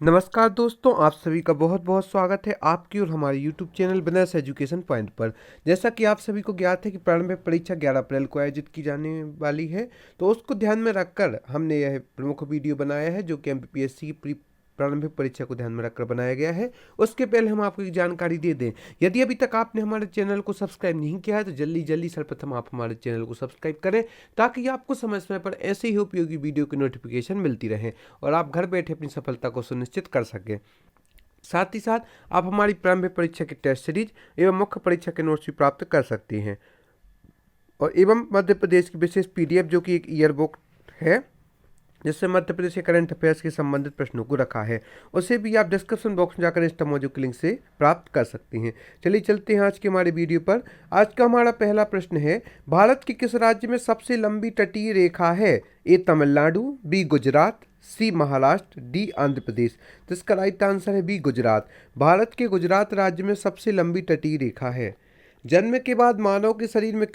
नमस्कार दोस्तों, आप सभी का बहुत बहुत स्वागत है आपकी और हमारे YouTube channel business education point पर। जैसा कि आप सभी को ज्ञात है कि प्रारंभिक परीक्षा 11 अप्रैल को आयोजित की जाने वाली है, तो उसको ध्यान में रखकर हमने यह प्रमुख वीडियो बनाया है जो कि एमपीपीएससी की प्रारंभिक परीक्षा को ध्यान में रखकर बनाया गया है। उसके पहले हम आपको एक जानकारी दे दें, यदि अभी तक आपने हमारे चैनल को सब्सक्राइब नहीं किया है तो जल्दी जल्दी सर्वप्रथम आप हमारे चैनल को सब्सक्राइब करें, ताकि आपको समय समय पर ऐसे ही उपयोगी वीडियो की नोटिफिकेशन मिलती रहे और आप घर बैठे अपनी सफलता को सुनिश्चित कर सकें। साथ ही साथ आप हमारी प्रारंभिक परीक्षा की टेस्ट सीरीज एवं मुख्य परीक्षा के नोट्स भी प्राप्त कर सकती हैं और एवं मध्य प्रदेश की विशेष पीडीएफ जो कि एक ईयर बुक है जिससे मध्य प्रदेश के करंट अफेयर्स के संबंधित प्रश्नों को रखा है, उसे भी आप डिस्क्रिप्शन बॉक्स में जाकर इंस्टा मौजूद के लिंक से प्राप्त कर सकती हैं। चलिए चलते हैं आज के हमारे वीडियो पर। आज का हमारा पहला प्रश्न है, भारत के किस राज्य में सबसे लंबी तटीय रेखा है? ए तमिलनाडु, बी गुजरात, सी महाराष्ट्र, डी आंध्र प्रदेश। तो इसका राइट आंसर है बी गुजरात। भारत के गुजरात राज्य में सबसे लंबी तटीय रेखा है। जन्म के बाद मानव के शरीर में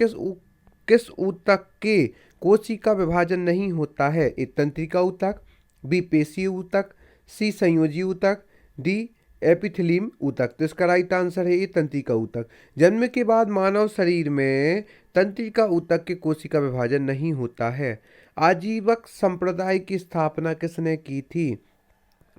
किस ऊतक के कोशिका विभाजन नहीं होता है? ए तंत्रिका ऊतक, बी पेशीय ऊतक, सी संयोजी ऊतक, डी एपिथेलियम ऊतक। तो इसका राइट आंसर है ए तंत्रिका ऊतक। जन्म के बाद मानव शरीर में तंत्रिका ऊतक के कोशिका विभाजन नहीं होता है। आजीवक संप्रदाय की स्थापना किसने की थी?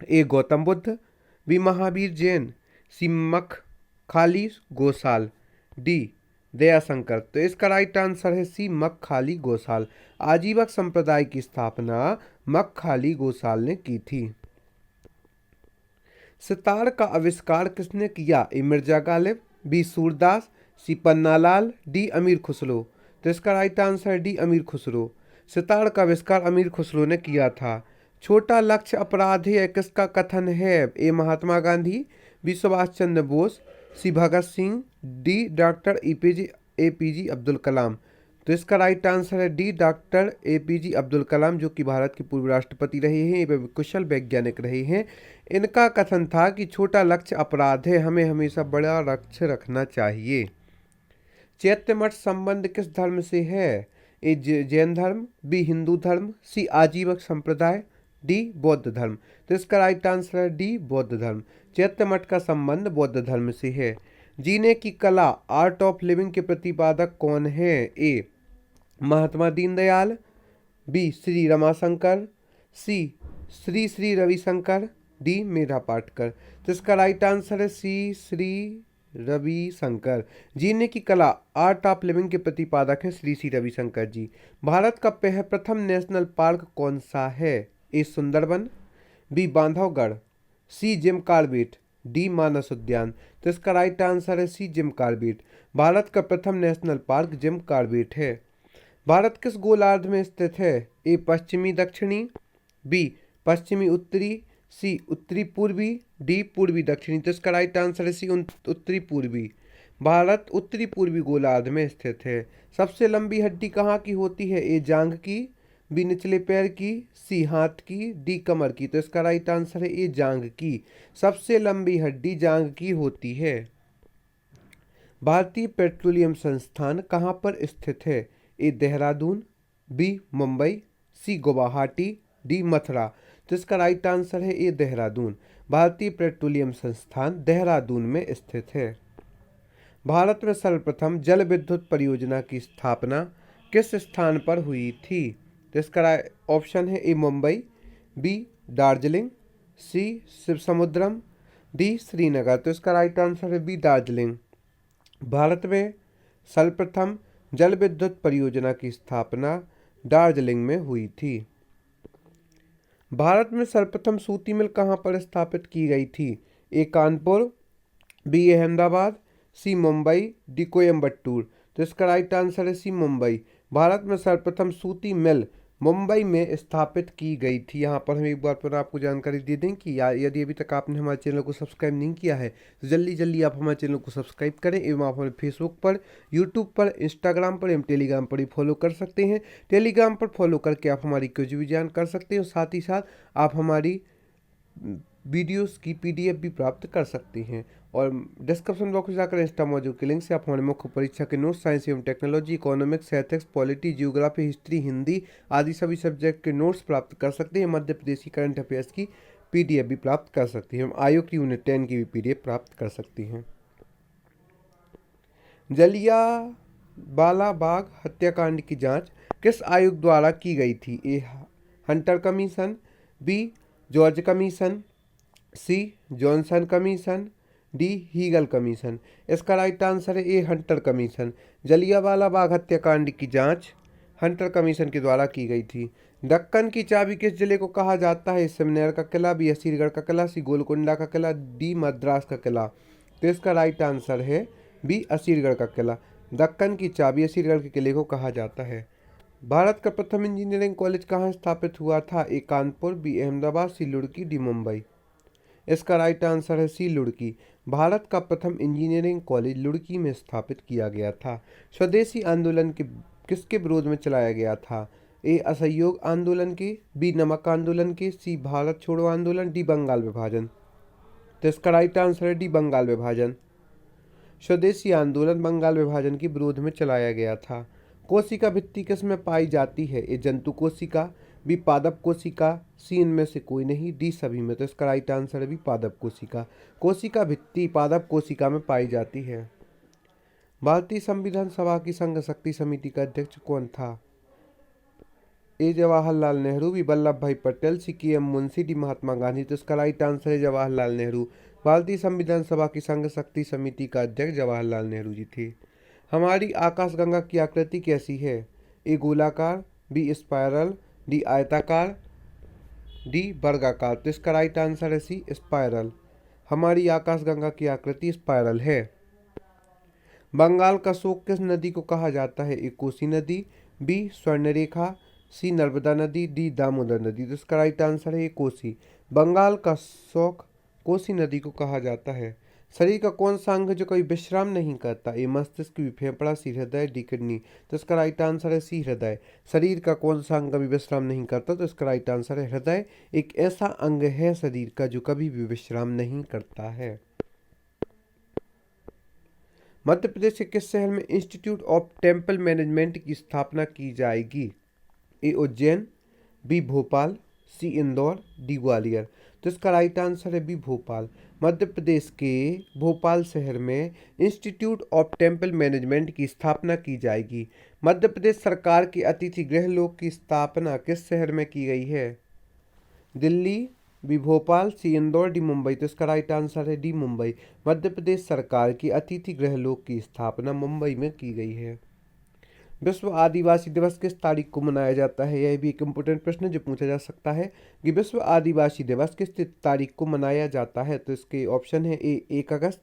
ए गौतम बुद्ध, बी महावीर जैन, सी मखखाली गोसाल, डी दयाशंकर। तो इसका राइट आंसर है सी मखखाली गोसाल। आजीवक संप्रदाय की स्थापना मखखाली गोसाल ने की थी। सितार का आविष्कार किसने किया? ए मिर्जा गालिब, बी सूरदास, सी पन्नालाल, डी अमीर खुसरो। तो इसका राइट आंसर है डी अमीर खुसरो। सितार का आविष्कार अमीर खुसरो ने किया था। छोटा लक्ष्य अपराधेय किसका कथन है? A Mahatma Gandhi, B Subhash Chandra Bose, C Bhagat Singh, D doctor APJ Abdul Kalam. तो इसका राइट आंसर है D doctor APJ Abdul Kalam, जो कि भारत के पूर्व राष्ट्रपति रहे हैं एवं कुशल वैज्ञानिक रहे हैं। इनका कथन था कि छोटा लक्ष्य अपराध है, हमें हमेशा बड़ा लक्ष्य रखना चाहिए। चैत्य मठ संबंध किस धर्म से है? ए जैन धर्म, बी हिंदू धर्म, सी आजीवक संप्रदाय, डी बौद्ध धर्म। तो इसका राइट आंसर है डी बौद्ध धर्म। चैत्य मठ का संबंध बौद्ध धर्म से है। जीने की कला आर्ट ऑफ लिविंग के प्रतिपादक कौन है? A Mahatma Deendayal, B Shri Ramashankar, C Shri Shri Ravishankar, D Medha Patkar. तो इसका राइट आंसर है सी श्री रविशंकर। जीने की कला आर्ट ऑफ लिविंग के प्रतिपादक हैं श्री श्री रविशंकर जी। भारत का प्रथम नेशनल पार्क कौन सा है? ए सुंदरबन, बी बांधवगढ़, सी जिम कॉर्बेट, डी मानस उद्यान। तो इसका राइट आंसर है सी जिम कॉर्बेट। भारत का प्रथम नेशनल पार्क जिम कॉर्बेट है। भारत किस गोलार्ध में स्थित है? ए पश्चिमी दक्षिणी, बी पश्चिमी उत्तरी, सी उत्तरी पूर्वी, डी पूर्वी दक्षिणी। तो इसका राइट आंसर है सी उत्तरी पूर्वी। भारत उत्तरी पूर्वी गोलार्ध में स्थित है। सबसे लंबी हड्डी कहाँ की होती है? ए जांघ की, बी निचले पैर की, सी हाथ की, डी कमर की। तो इसका राइट आंसर है ए जांघ की। सबसे लंबी हड्डी जांघ की होती है। भारतीय पेट्रोलियम संस्थान कहाँ पर स्थित है? ए देहरादून, बी मुंबई, सी गुवाहाटी, डी मथुरा। तो इसका राइट आंसर है ए देहरादून। भारतीय पेट्रोलियम संस्थान देहरादून में स्थित है। भारत में सर्वप्रथम जल विद्युत परियोजना की स्थापना किस स्थान पर हुई थी? तो इसका ऑप्शन है ए मुंबई, बी दार्जिलिंग, सी शिवसमुद्रम, डी श्रीनगर। तो इसका राइट आंसर है बी दार्जिलिंग। भारत में सर्वप्रथम जल विद्युत परियोजना की स्थापना दार्जिलिंग में हुई थी। भारत में सर्वप्रथम सूती मिल कहाँ पर स्थापित की गई थी? ए कानपुर, बी अहमदाबाद, सी मुंबई, डी कोयम्बटूर। तो इसका राइट आंसर है सी मुंबई। भारत में सर्वप्रथम सूती मिल मुंबई में स्थापित की गई थी। यहाँ पर हम एक बार पर आपको जानकारी दे दें कि यदि अभी तक आपने हमारे चैनल को सब्सक्राइब नहीं किया है तो जल्दी जल्दी आप हमारे चैनल को सब्सक्राइब करें एवं आप हमें फेसबुक पर, यूट्यूब पर, इंस्टाग्राम पर एवं टेलीग्राम पर भी फॉलो कर सकते हैं। टेलीग्राम पर फॉलो करके आप हमारी क्विज भी जान कर सकते हैं और साथ ही साथ आप हमारी वीडियोस की पीडीएफ भी प्राप्त कर सकते हैं। और डिस्क्रिप्शन बॉक्स में जाकर इंस्टा मौजूद के लिंक से आप हमारे मुख्य परीक्षा के नोट्स, साइंस एवं technology, economics, ethics, polity, geography, history, Hindi आदि सभी सब्जेक्ट के नोट्स प्राप्त कर सकते हैं। मध्य प्रदेश की करंट अफेयर्स की PDF भी प्राप्त कर सकती हैं। आयोग की यूनिट 10 की भी PDF प्राप्त कर सकती हैं। जलियांवाला बाग हत्याकांड की जांच किस आयोग द्वारा की गई थी? A Hunter commission, B George commission, C Johnson commission, D Hegel commission. इसका राइट आंसर है A Hunter commission. Jallianwala Bagh हत्याकांड की जांच हंटर कमीशन के द्वारा की गई थी। दक्कन की चाबी किस जिले को कहा जाता है? सिमनेर का किला, बी असीरगढ़ का किला, सी गोलकुंडा का किला, डी मद्रास का किला। तो इसका राइट आंसर है बी असीरगढ़ का किला। दक्कन की चाबी असीरगढ़ के किले को कहा जाता है। भारत का प्रथम इंजीनियरिंग कॉलेज कहाँ स्थापित हुआ था? ए कानपुर, बी अहमदाबाद, सी लुड़की, डी मुंबई। इसका राइट आंसर है सी लुड़की। भारत का प्रथम इंजीनियरिंग कॉलेज लुड़की में स्थापित किया गया था। स्वदेशी आंदोलन के किसके विरोध में चलाया गया था? ए असहयोग आंदोलन के, बी नमक आंदोलन के, सी भारत छोड़ो आंदोलन, डी बंगाल विभाजन। तो इसका राइट आंसर है डी बंगाल विभाजन। स्वदेशी आंदोलन बंगाल विभाजन के विरोध में चलाया गया था। कोशिका भित्ति किस में पाई जाती है? ए जंतु कोशिका, बी पादप कोशिका, सी इनमें से कोई नहीं, डी सभी में। तो इसका राइट आंसर है बी पादप कोशिका। कोशिका भित्ति पादप कोशिका में पाई जाती है। भारतीय संविधान सभा की संघ शक्ति समिति का अध्यक्ष कौन था? ए जवाहरलाल नेहरू, बी वल्लभ भाई पटेल, सी के एम मुंशी, डी महात्मा गांधी। तो इसका राइट आंसर है जवाहरलाल नेहरू। भारतीय संविधान सभा की संघ शक्ति समिति का अध्यक्ष जवाहरलाल नेहरू जी थे। हमारी आकाशगंगा की आकृति कैसी है? ए गोलाकार, बी स्पायरल, डी आयताकार, डी वर्गाकार। तो इसका राइट आंसर है सी स्पायरल। हमारी आकाशगंगा की आकृति स्पायरल है। बंगाल का शोक किस नदी को कहा जाता है? ए कोसी नदी, बी स्वर्णरेखा, सी नर्मदा नदी, डी दामोदर नदी। तो इसका राइट आंसर है कोसी। बंगाल का शोक कोसी नदी को कहा जाता है। शरीर का कौन सा अंग जो कभी विश्राम नहीं करता? ए मस्तिष्क, बी फेफड़ा, सी हृदय, डी किडनी। तो इसका राइट आंसर है सी हृदय। शरीर का कौन सा अंग कभी विश्राम नहीं करता? तो इसका राइट आंसर है हृदय। एक ऐसा अंग है शरीर का जो कभी भी विश्राम नहीं करता है। मध्य प्रदेश के किस शहर में इंस्टीट्यूट ऑफ टेम्पल मैनेजमेंट की स्थापना की जाएगी? ए उज्जैन, बी भोपाल, सी इंदौर, डी ग्वालियर। तो इसका राइट आंसर है बी भोपाल। मध्य प्रदेश के भोपाल शहर में इंस्टीट्यूट ऑफ टेम्पल मैनेजमेंट की स्थापना की जाएगी। मध्य प्रदेश सरकार के अतिथि गृह लोक की स्थापना किस शहर में की गई है? दिल्ली, बी भोपाल, सी इंदौर, डी मुंबई। तो इसका राइट आंसर है डी मुंबई। मध्य प्रदेश सरकार की अतिथि गृह लोक की स्थापना मुंबई में की गई है। विश्व आदिवासी दिवस किस तारीख को मनाया जाता है? यह भी एक इम्पोर्टेंट प्रश्न जो पूछा जा सकता है कि विश्व आदिवासी दिवस किस तारीख को मनाया जाता है? तो इसके ऑप्शन है ए 1 अगस्त,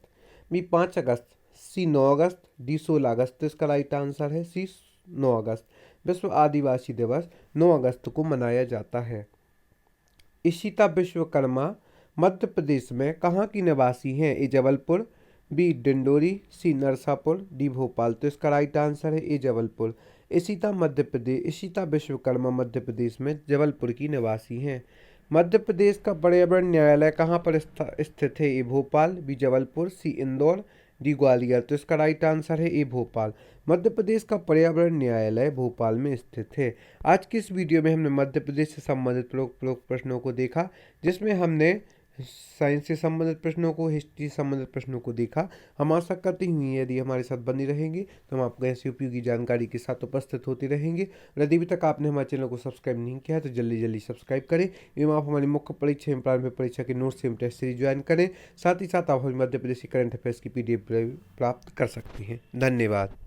बी 5 अगस्त, सी 9 अगस्त, डी 16 अगस्त। तो इसका राइट आंसर है सी 9 अगस्त। विश्व आदिवासी दिवस 9 अगस्त को मनाया जाता है। इशिता विश्वकर्मा मध्य प्रदेश में कहाँ की निवासी हैं? ए जबलपुर, बी डिंडोरी, सी नरसापुर, डी भोपाल। तो इसका राइट आंसर है ए जबलपुर। इशिता विश्वकर्मा मध्य प्रदेश में जबलपुर की निवासी हैं। मध्य प्रदेश का पर्यावरण न्यायालय कहाँ पर स्थित है? ए भोपाल, बी जबलपुर, सी इंदौर, डी ग्वालियर। तो इसका राइट आंसर है ए भोपाल। मध्य प्रदेश का पर्यावरण न्यायालय भोपाल में स्थित है। आज की इस वीडियो में हमने मध्य प्रदेश से संबंधित प्रमुख प्रश्नों को देखा, जिसमें हमने साइंस से संबंधित प्रश्नों को, हिस्ट्री से संबंधित प्रश्नों को देखा। हम आशा करते हुए यदि हमारे साथ बनी रहेंगे तो हम आपको ऐसी उपयोगी जानकारी के साथ उपस्थित होते रहेंगे। और यदि अभी तक आपने हमारे चैनल को सब्सक्राइब नहीं किया है तो जल्दी सब्सक्राइब करें एवं आप हमारी मुख्य परीक्षा एवं प्रारंभिक परीक्षा के नोट्स एवं टेस्ट सीरीज ज्वाइन करें। साथ ही साथ आप हमारी मध्य प्रदेश की करंट अफेयर्स की PDF प्राप्त कर सकती हैं। धन्यवाद।